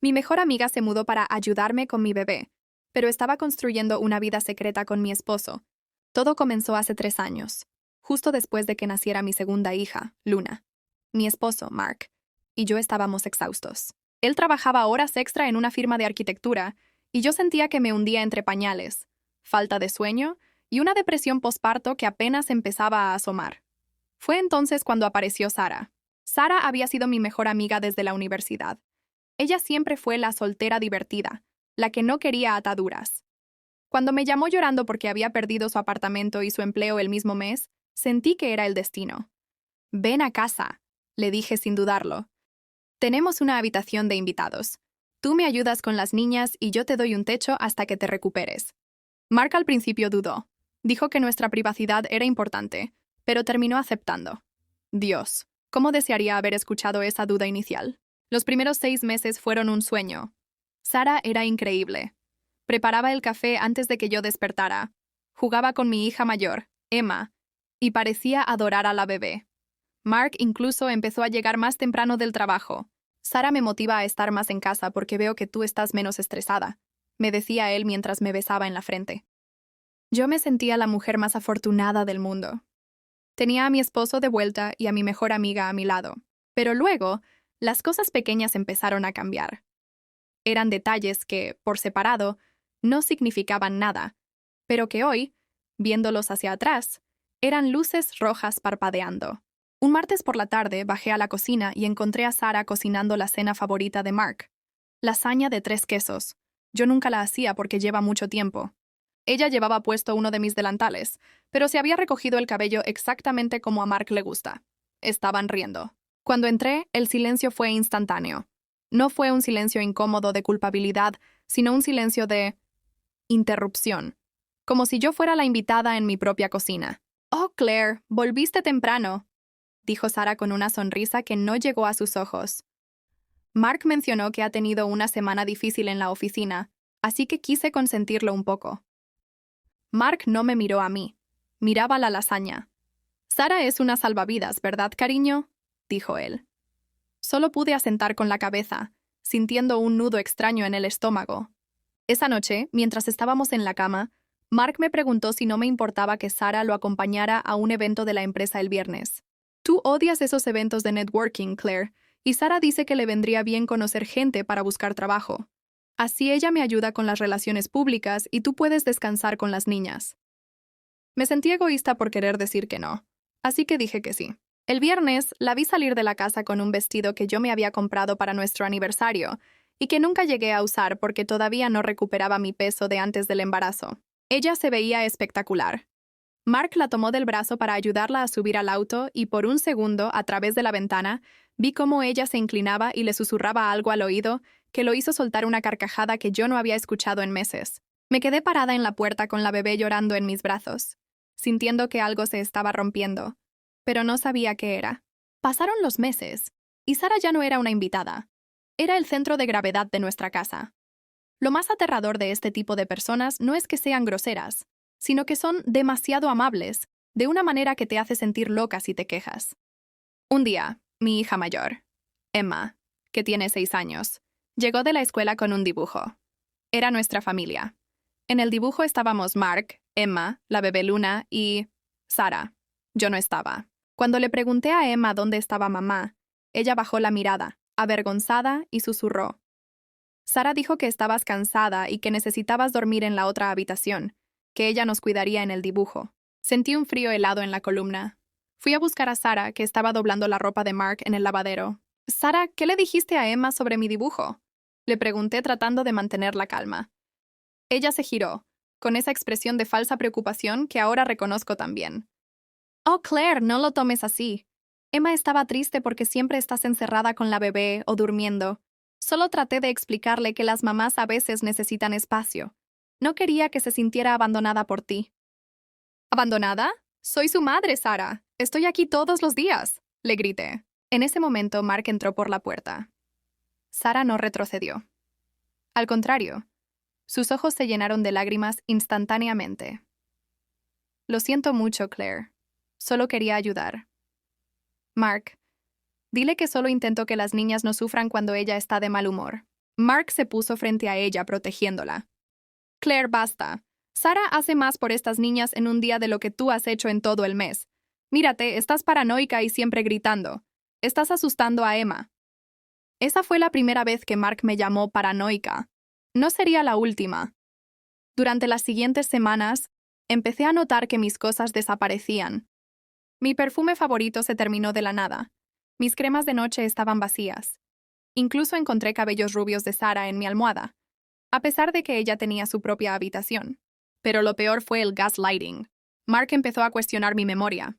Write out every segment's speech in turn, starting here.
Mi mejor amiga se mudó para ayudarme con mi bebé, pero estaba construyendo una vida secreta con mi esposo. Todo comenzó hace 3 años, justo después de que naciera mi segunda hija, Luna. Mi esposo, Mark, y yo estábamos exhaustos. Él trabajaba horas extra en una firma de arquitectura, y yo sentía que me hundía entre pañales, falta de sueño y una depresión posparto que apenas empezaba a asomar. Fue entonces cuando apareció Sara. Sara había sido mi mejor amiga desde la universidad. Ella siempre fue la soltera divertida, la que no quería ataduras. Cuando me llamó llorando porque había perdido su apartamento y su empleo el mismo mes, sentí que era el destino. «Ven a casa», le dije sin dudarlo. «Tenemos una habitación de invitados. Tú me ayudas con las niñas y yo te doy un techo hasta que te recuperes». Mark al principio dudó. Dijo que nuestra privacidad era importante, pero terminó aceptando. Dios, ¿cómo desearía haber escuchado esa duda inicial? Los primeros 6 meses fueron un sueño. Sara era increíble. Preparaba el café antes de que yo despertara. Jugaba con mi hija mayor, Emma, y parecía adorar a la bebé. Mark incluso empezó a llegar más temprano del trabajo. «Sara me motiva a estar más en casa porque veo que tú estás menos estresada», me decía él mientras me besaba en la frente. Yo me sentía la mujer más afortunada del mundo. Tenía a mi esposo de vuelta y a mi mejor amiga a mi lado. Pero luego, las cosas pequeñas empezaron a cambiar. Eran detalles que, por separado, no significaban nada, pero que hoy, viéndolos hacia atrás, eran luces rojas parpadeando. Un martes por la tarde bajé a la cocina y encontré a Sara cocinando la cena favorita de Mark, lasaña de 3 quesos. Yo nunca la hacía porque lleva mucho tiempo. Ella llevaba puesto uno de mis delantales, pero se había recogido el cabello exactamente como a Mark le gusta. Estaban riendo. Cuando entré, el silencio fue instantáneo. No fue un silencio incómodo de culpabilidad, sino un silencio de interrupción, como si yo fuera la invitada en mi propia cocina. «Oh, Claire, volviste temprano», dijo Sara con una sonrisa que no llegó a sus ojos. Mark mencionó que ha tenido una semana difícil en la oficina, así que quise consentirlo un poco. Mark no me miró a mí. Miraba la lasaña. «Sara es una salvavidas, ¿verdad, cariño?», dijo él. Solo pude asentar con la cabeza, sintiendo un nudo extraño en el estómago. Esa noche, mientras estábamos en la cama, Mark me preguntó si no me importaba que Sara lo acompañara a un evento de la empresa el viernes. «Tú odias esos eventos de networking, Claire, y Sara dice que le vendría bien conocer gente para buscar trabajo. Así ella me ayuda con las relaciones públicas y tú puedes descansar con las niñas». Me sentí egoísta por querer decir que no, así que dije que sí. El viernes la vi salir de la casa con un vestido que yo me había comprado para nuestro aniversario y que nunca llegué a usar porque todavía no recuperaba mi peso de antes del embarazo. Ella se veía espectacular. Mark la tomó del brazo para ayudarla a subir al auto y por un segundo, a través de la ventana, vi cómo ella se inclinaba y le susurraba algo al oído que lo hizo soltar una carcajada que yo no había escuchado en meses. Me quedé parada en la puerta con la bebé llorando en mis brazos, sintiendo que algo se estaba rompiendo, pero no sabía qué era. Pasaron los meses, y Sara ya no era una invitada. Era el centro de gravedad de nuestra casa. Lo más aterrador de este tipo de personas no es que sean groseras, sino que son demasiado amables, de una manera que te hace sentir loca si te quejas. Un día, mi hija mayor, Emma, que tiene 6 años, llegó de la escuela con un dibujo. Era nuestra familia. En el dibujo estábamos Mark, Emma, la bebé Luna y Sara. Yo no estaba. Cuando le pregunté a Emma dónde estaba mamá, ella bajó la mirada, avergonzada, y susurró. «Sara dijo que estabas cansada y que necesitabas dormir en la otra habitación, que ella nos cuidaría en el dibujo». Sentí un frío helado en la columna. Fui a buscar a Sara, que estaba doblando la ropa de Mark en el lavadero. «Sara, ¿qué le dijiste a Emma sobre mi dibujo?», le pregunté tratando de mantener la calma. Ella se giró, con esa expresión de falsa preocupación que ahora reconozco también. «Oh, Claire, no lo tomes así. Emma estaba triste porque siempre estás encerrada con la bebé o durmiendo. Solo traté de explicarle que las mamás a veces necesitan espacio. No quería que se sintiera abandonada por ti». «¿Abandonada? Soy su madre, Sara. Estoy aquí todos los días», le grité. En ese momento, Mark entró por la puerta. Sara no retrocedió. Al contrario, sus ojos se llenaron de lágrimas instantáneamente. «Lo siento mucho, Claire. Solo quería ayudar». «Mark, dile que solo intento que las niñas no sufran cuando ella está de mal humor». Mark se puso frente a ella protegiéndola. Claire, basta. Sara hace más por estas niñas en un día de lo que tú has hecho en todo el mes. Mírate, estás paranoica y siempre gritando. Estás asustando a Emma. Esa fue la primera vez que Mark me llamó paranoica. No sería la última. Durante las siguientes semanas, empecé a notar que mis cosas desaparecían. Mi perfume favorito se terminó de la nada. Mis cremas de noche estaban vacías. Incluso encontré cabellos rubios de Sara en mi almohada, a pesar de que ella tenía su propia habitación. Pero lo peor fue el gaslighting. Mark empezó a cuestionar mi memoria.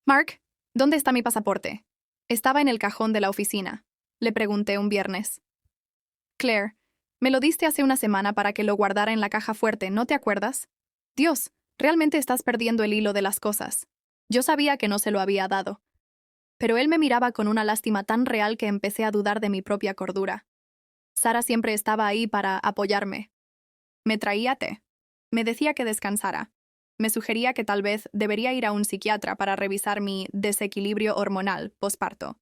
Mark, ¿dónde está mi pasaporte? Estaba en el cajón de la oficina. Le pregunté un viernes. Claire, me lo diste hace una semana para que lo guardara en la caja fuerte, ¿no te acuerdas? Dios, realmente estás perdiendo el hilo de las cosas. Yo sabía que no se lo había dado. Pero él me miraba con una lástima tan real que empecé a dudar de mi propia cordura. Sara siempre estaba ahí para apoyarme. Me traía té. Me decía que descansara. Me sugería que tal vez debería ir a un psiquiatra para revisar mi desequilibrio hormonal posparto.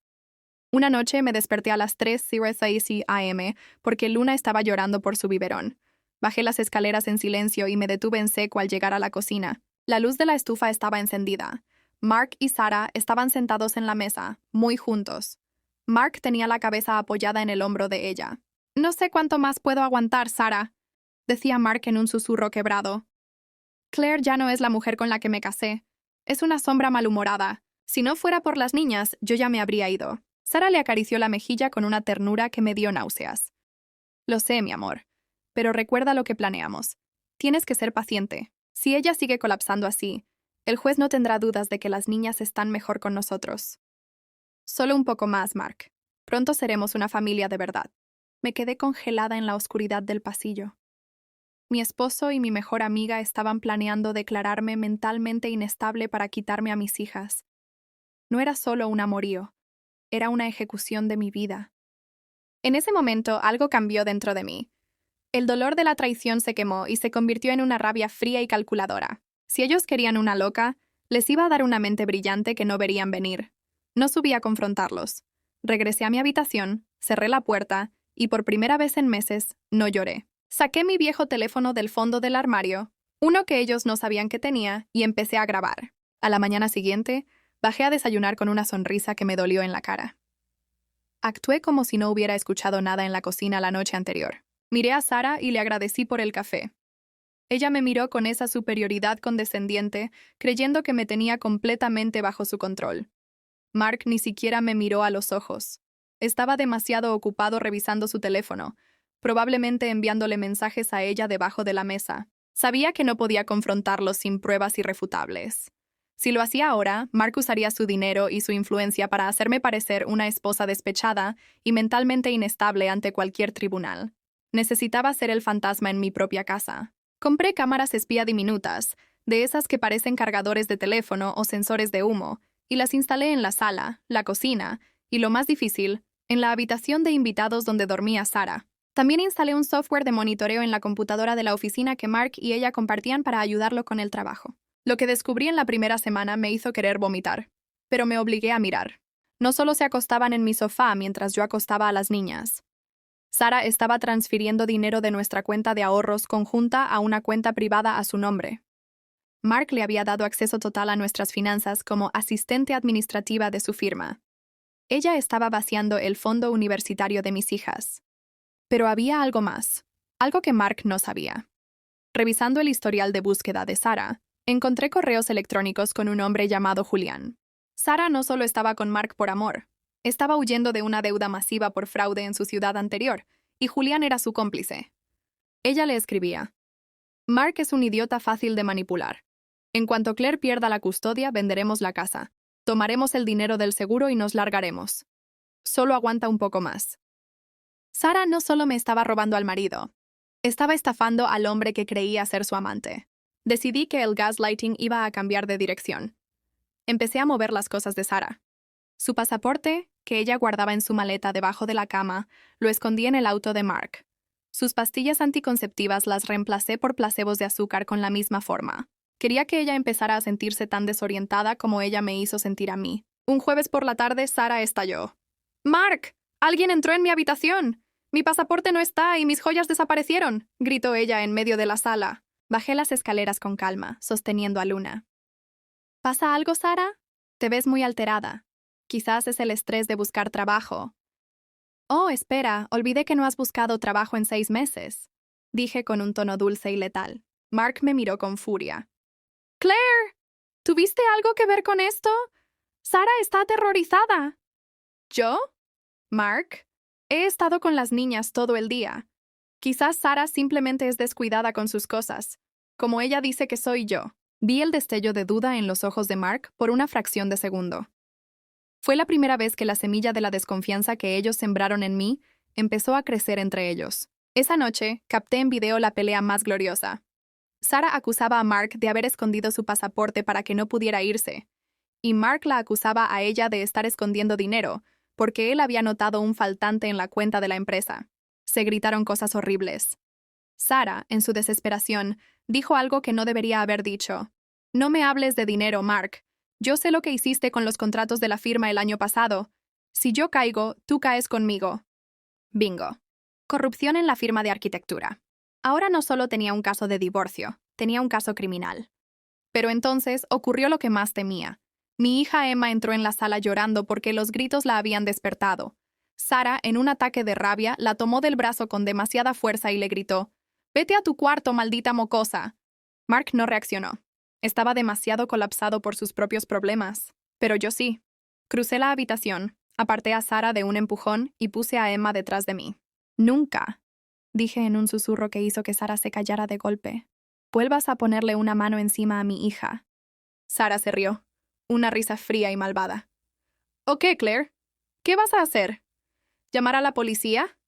Una noche me desperté a las 3:06 am porque Luna estaba llorando por su biberón. Bajé las escaleras en silencio y me detuve en seco al llegar a la cocina. La luz de la estufa estaba encendida. Mark y Sara estaban sentados en la mesa, muy juntos. Mark tenía la cabeza apoyada en el hombro de ella. «No sé cuánto más puedo aguantar, Sara», decía Mark en un susurro quebrado. «Claire ya no es la mujer con la que me casé. Es una sombra malhumorada. Si no fuera por las niñas, yo ya me habría ido». Sara le acarició la mejilla con una ternura que me dio náuseas. «Lo sé, mi amor. Pero recuerda lo que planeamos. Tienes que ser paciente. Si ella sigue colapsando así, el juez no tendrá dudas de que las niñas están mejor con nosotros. Solo un poco más, Mark. Pronto seremos una familia de verdad». Me quedé congelada en la oscuridad del pasillo. Mi esposo y mi mejor amiga estaban planeando declararme mentalmente inestable para quitarme a mis hijas. No era solo un amorío, era una ejecución de mi vida. En ese momento algo cambió dentro de mí. El dolor de la traición se quemó y se convirtió en una rabia fría y calculadora. Si ellos querían una loca, les iba a dar una mente brillante que no verían venir. No subí a confrontarlos. Regresé a mi habitación, cerré la puerta y por primera vez en meses no lloré. Saqué mi viejo teléfono del fondo del armario, uno que ellos no sabían que tenía, y empecé a grabar. A la mañana siguiente, bajé a desayunar con una sonrisa que me dolió en la cara. Actué como si no hubiera escuchado nada en la cocina la noche anterior. Miré a Sara y le agradecí por el café. Ella me miró con esa superioridad condescendiente, creyendo que me tenía completamente bajo su control. Mark ni siquiera me miró a los ojos. Estaba demasiado ocupado revisando su teléfono, probablemente enviándole mensajes a ella debajo de la mesa. Sabía que no podía confrontarlos sin pruebas irrefutables. Si lo hacía ahora, Mark usaría su dinero y su influencia para hacerme parecer una esposa despechada y mentalmente inestable ante cualquier tribunal. Necesitaba ser el fantasma en mi propia casa. Compré cámaras espía diminutas, de esas que parecen cargadores de teléfono o sensores de humo, y las instalé en la sala, la cocina y, lo más difícil, en la habitación de invitados donde dormía Sara. También instalé un software de monitoreo en la computadora de la oficina que Mark y ella compartían para ayudarlo con el trabajo. Lo que descubrí en la primera semana me hizo querer vomitar, pero me obligué a mirar. No solo se acostaban en mi sofá mientras yo acostaba a las niñas. Sara estaba transfiriendo dinero de nuestra cuenta de ahorros conjunta a una cuenta privada a su nombre. Mark le había dado acceso total a nuestras finanzas como asistente administrativa de su firma. Ella estaba vaciando el fondo universitario de mis hijas. Pero había algo más, algo que Mark no sabía. Revisando el historial de búsqueda de Sara, encontré correos electrónicos con un hombre llamado Julián. Sara no solo estaba con Mark por amor, estaba huyendo de una deuda masiva por fraude en su ciudad anterior, y Julián era su cómplice. Ella le escribía: «Mark es un idiota fácil de manipular. En cuanto Claire pierda la custodia, venderemos la casa. Tomaremos el dinero del seguro y nos largaremos. Solo aguanta un poco más». Sara no solo me estaba robando al marido, estaba estafando al hombre que creía ser su amante. Decidí que el gaslighting iba a cambiar de dirección. Empecé a mover las cosas de Sara. Su pasaporte, que ella guardaba en su maleta debajo de la cama, lo escondí en el auto de Mark. Sus pastillas anticonceptivas las reemplacé por placebos de azúcar con la misma forma. Quería que ella empezara a sentirse tan desorientada como ella me hizo sentir a mí. Un jueves por la tarde, Sara estalló. «¡Mark! ¡Alguien entró en mi habitación! Mi pasaporte no está y mis joyas desaparecieron, gritó ella en medio de la sala. Bajé las escaleras con calma, sosteniendo a Luna. ¿Pasa algo, Sara? Te ves muy alterada. Quizás es el estrés de buscar trabajo. Oh, espera, olvidé que no has buscado trabajo en 6 meses, dije con un tono dulce y letal. Mark me miró con furia. Claire, ¿tuviste algo que ver con esto? Sara está aterrorizada. ¿Yo? Mark, he estado con las niñas todo el día. Quizás Sara simplemente es descuidada con sus cosas, como ella dice que soy yo. Vi el destello de duda en los ojos de Mark por una fracción de segundo. Fue la primera vez que la semilla de la desconfianza que ellos sembraron en mí empezó a crecer entre ellos. Esa noche, capté en video la pelea más gloriosa. Sara acusaba a Mark de haber escondido su pasaporte para que no pudiera irse, y Mark la acusaba a ella de estar escondiendo dinero, porque él había notado un faltante en la cuenta de la empresa. Se gritaron cosas horribles. Sara, en su desesperación, dijo algo que no debería haber dicho. No me hables de dinero, Mark. Yo sé lo que hiciste con los contratos de la firma el año pasado. Si yo caigo, tú caes conmigo. Bingo. Corrupción en la firma de arquitectura. Ahora no solo tenía un caso de divorcio, tenía un caso criminal. Pero entonces ocurrió lo que más temía. Mi hija Emma entró en la sala llorando porque los gritos la habían despertado. Sara, en un ataque de rabia, la tomó del brazo con demasiada fuerza y le gritó: «Vete a tu cuarto, maldita mocosa». Mark no reaccionó. Estaba demasiado colapsado por sus propios problemas. Pero yo sí. Crucé la habitación, aparté a Sara de un empujón y puse a Emma detrás de mí. «Nunca», dije en un susurro que hizo que Sara se callara de golpe, «vuelvas a ponerle una mano encima a mi hija». Sara se rió, una risa fría y malvada. «¿Ok, Claire? ¿Qué vas a hacer? ¿Llamar a la policía?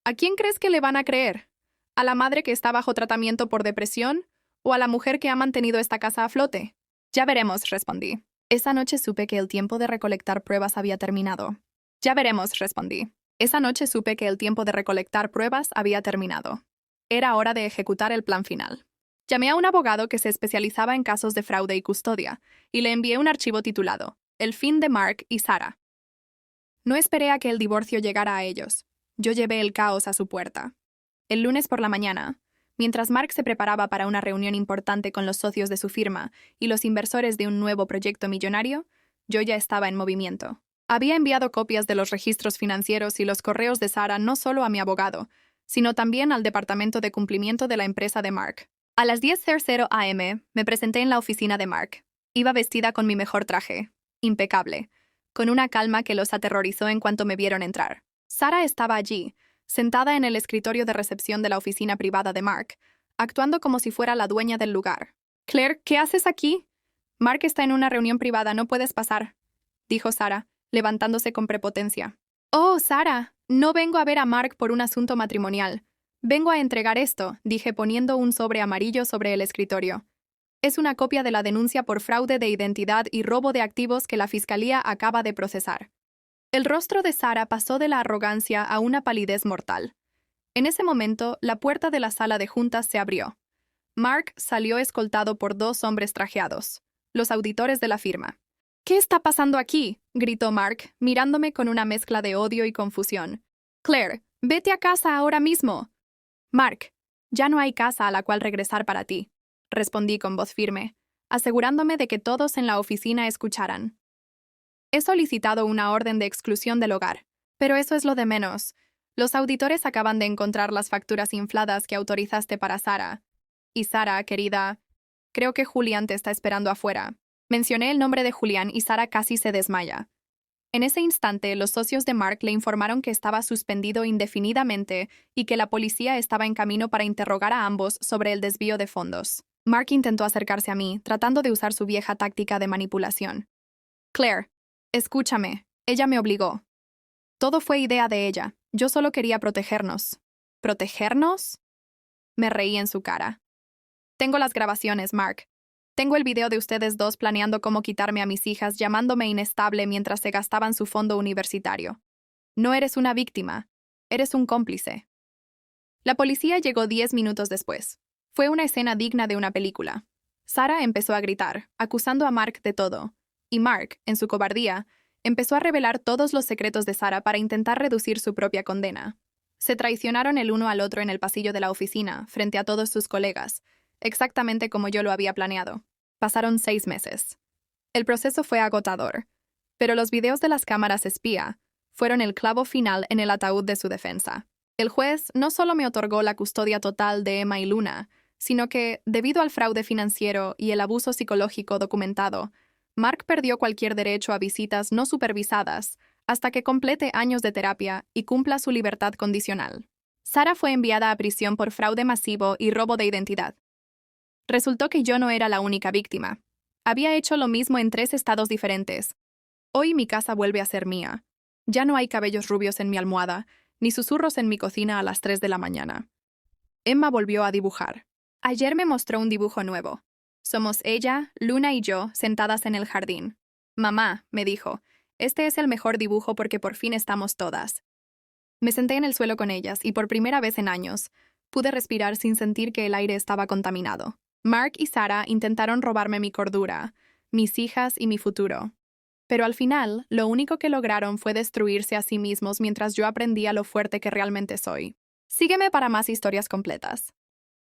¿A quién crees que le van a creer? ¿A la madre que está bajo tratamiento por depresión? ¿O a la mujer que ha mantenido esta casa a flote?» «Ya veremos», respondí. Esa noche supe que el tiempo de recolectar pruebas había terminado. «Ya veremos», respondí. Esa noche supe que el tiempo de recolectar pruebas había terminado. Era hora de ejecutar el plan final. Llamé a un abogado que se especializaba en casos de fraude y custodia, y le envié un archivo titulado «El fin de Mark y Sara». No esperé a que el divorcio llegara a ellos. Yo llevé el caos a su puerta. El lunes por la mañana, mientras Mark se preparaba para una reunión importante con los socios de su firma y los inversores de un nuevo proyecto millonario, yo ya estaba en movimiento. Había enviado copias de los registros financieros y los correos de Sara no solo a mi abogado, sino también al departamento de cumplimiento de la empresa de Mark. A las 10:00 am me presenté en la oficina de Mark. Iba vestida con mi mejor traje, impecable, con una calma que los aterrorizó en cuanto me vieron entrar. Sara estaba allí, sentada en el escritorio de recepción de la oficina privada de Mark, actuando como si fuera la dueña del lugar. «Claire, ¿qué haces aquí?» «Mark está en una reunión privada, no puedes pasar», dijo Sara, levantándose con prepotencia. «Oh, Sara, no vengo a ver a Mark por un asunto matrimonial. Vengo a entregar esto», dije poniendo un sobre amarillo sobre el escritorio. «Es una copia de la denuncia por fraude de identidad y robo de activos que la Fiscalía acaba de procesar». El rostro de Sara pasó de la arrogancia a una palidez mortal. En ese momento, la puerta de la sala de juntas se abrió. Mark salió escoltado por 2 hombres trajeados, los auditores de la firma. «¿Qué está pasando aquí?», gritó Mark, mirándome con una mezcla de odio y confusión. «Claire, vete a casa ahora mismo». «Mark, ya no hay casa a la cual regresar para ti», respondí con voz firme, asegurándome de que todos en la oficina escucharan. «He solicitado una orden de exclusión del hogar, pero eso es lo de menos. Los auditores acaban de encontrar las facturas infladas que autorizaste para Sara. Y Sara, querida, creo que Julián te está esperando afuera». Mencioné el nombre de Julián y Sara casi se desmaya. En ese instante, los socios de Mark le informaron que estaba suspendido indefinidamente y que la policía estaba en camino para interrogar a ambos sobre el desvío de fondos. Mark intentó acercarse a mí, tratando de usar su vieja táctica de manipulación. «Claire, escúchame, ella me obligó. Todo fue idea de ella. Yo solo quería protegernos». «¿Protegernos?». Me reí en su cara. «Tengo las grabaciones, Mark. Tengo el video de ustedes dos planeando cómo quitarme a mis hijas, llamándome inestable mientras se gastaban su fondo universitario. No eres una víctima, eres un cómplice». La policía llegó 10 minutos después. Fue una escena digna de una película. Sara empezó a gritar, acusando a Mark de todo, y Mark, en su cobardía, empezó a revelar todos los secretos de Sara para intentar reducir su propia condena. Se traicionaron el uno al otro en el pasillo de la oficina, frente a todos sus colegas, exactamente como yo lo había planeado. Pasaron 6 meses. El proceso fue agotador, pero los videos de las cámaras espía fueron el clavo final en el ataúd de su defensa. El juez no solo me otorgó la custodia total de Emma y Luna, sino que, debido al fraude financiero y el abuso psicológico documentado, Mark perdió cualquier derecho a visitas no supervisadas hasta que complete años de terapia y cumpla su libertad condicional. Sara fue enviada a prisión por fraude masivo y robo de identidad. Resultó que yo no era la única víctima. Había hecho lo mismo en 3 estados diferentes. Hoy mi casa vuelve a ser mía. Ya no hay cabellos rubios en mi almohada, ni susurros en mi cocina a las 3 de la mañana. Emma volvió a dibujar. Ayer me mostró un dibujo nuevo. Somos ella, Luna y yo sentadas en el jardín. Mamá, me dijo, este es el mejor dibujo porque por fin estamos todas. Me senté en el suelo con ellas y por primera vez en años pude respirar sin sentir que el aire estaba contaminado. Mark y Sara intentaron robarme mi cordura, mis hijas y mi futuro. Pero al final, lo único que lograron fue destruirse a sí mismos mientras yo aprendía lo fuerte que realmente soy. Sígueme para más historias completas.